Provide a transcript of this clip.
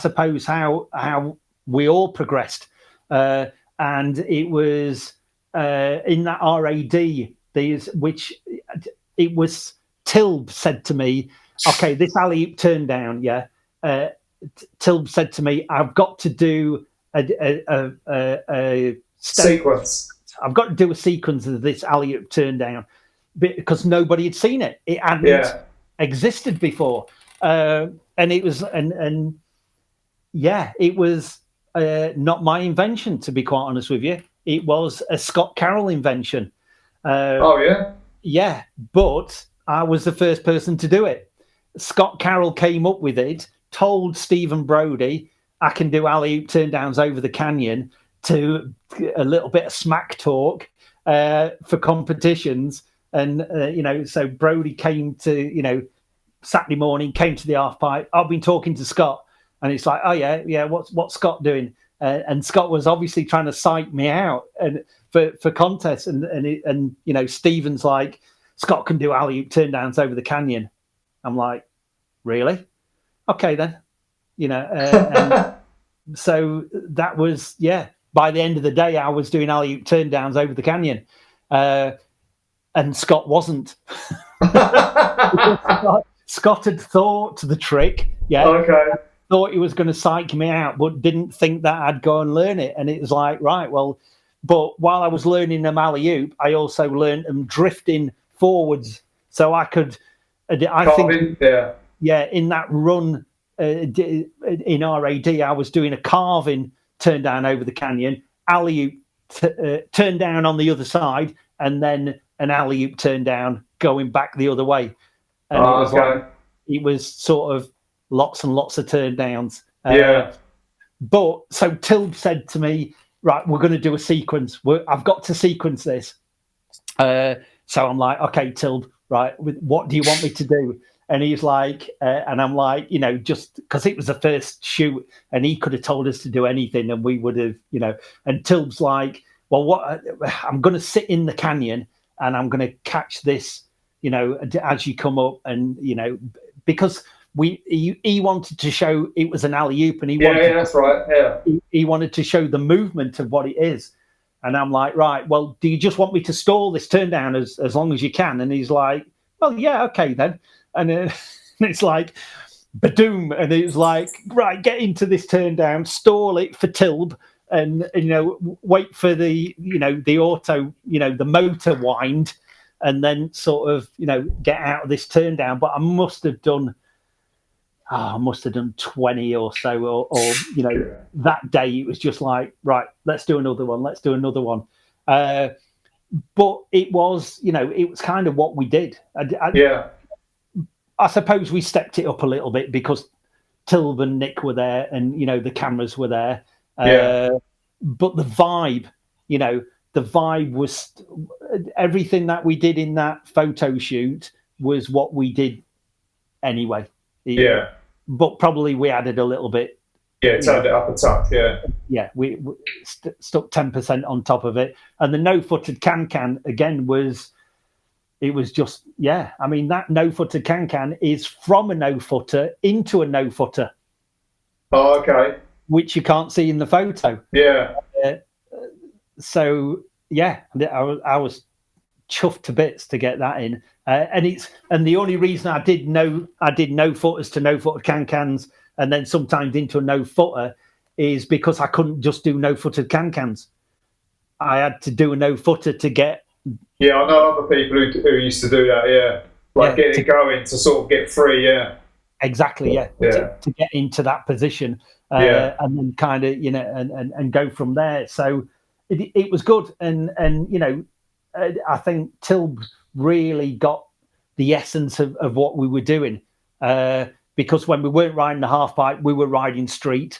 suppose how we all progressed, and it was in that RAD, which it was Tilb said to me, okay, this alley-oop turn down, yeah. Tilb said to me, I've got to do a sequence. I've got to do a sequence of this alley-oop turn down because nobody had seen it. It hadn't existed before, and it was it was not my invention, to be quite honest with you. It was a Scott Carroll invention. Yeah, but I was the first person to do it. Scott Carroll came up with it, told Stephen Brodie, I can do alley-oop turn downs over the canyon, to a little bit of smack talk for competitions. And, so Brodie came to, Saturday morning, came to the half pipe. I've been talking to Scott, and it's like, oh, yeah, what's Scott doing? And Scott was obviously trying to psych me out and for contests. And Stephen's like, Scott can do alley-oop turn downs over the canyon. I'm like, really? Okay, then. And so that was, by the end of the day, I was doing alley-oop turn downs over the canyon. And Scott wasn't. Scott had thought the trick. Yeah. Okay. Thought he was going to psych me out, but didn't think that I'd go and learn it. And it was like, right, well, but while I was learning them alley-oop, I also learned them drifting forwards. So I could, in that run in RAD, I was doing a carving turn down over the canyon, alley-oop turn down on the other side, and then an alley-oop turn down going back the other way. And it was sort of lots and lots of turn downs. But so Tilb said to me, right, we're going to do a sequence. I've got to sequence this. So I'm like, okay, Tilb, right, what do you want me to do? And he's like, and I'm like, just because it was the first shoot and he could have told us to do anything and we would have, and Tilb's like, well, I'm going to sit in the canyon and I'm going to catch this, as you come up and, because he wanted to show it was an alley-oop and he wanted to show the movement of what it is. And I'm like, right, well, do you just want me to stall this turn down as long as you can? And he's like, well, yeah, okay then. And it's like, badoom. And it's like, right, get into this turn down, stall it for Tilb and, wait for the, the auto, the motor wind and then sort of, get out of this turn down. But I must have done 20 or so, or that day it was just like, right, let's do another one. But it was, it was kind of what we did. I suppose we stepped it up a little bit because Tilb and Nick were there and, the cameras were there. But the vibe, was everything that we did in that photo shoot was what we did anyway. But probably we added a little bit. Turned it up a touch, we stuck 10% on top of it. And the no-footed can again was just, I mean, that no-footed can is from a no-footer into a no-footer. Oh, okay. Which you can't see in the photo. So, I was chuffed to bits to get that in. And the only reason I did no-footers to no-footed can-cans and then sometimes into a no-footer is because I couldn't just do no-footed can-cans. I had to do a no-footer to get... Yeah, I know other people who used to do that, get it going to sort of get free, Exactly, to get into that position and then kind of, and go from there. So it was good. And I think Tilb really got the essence of what we were doing because when we weren't riding the half pipe, we were riding street.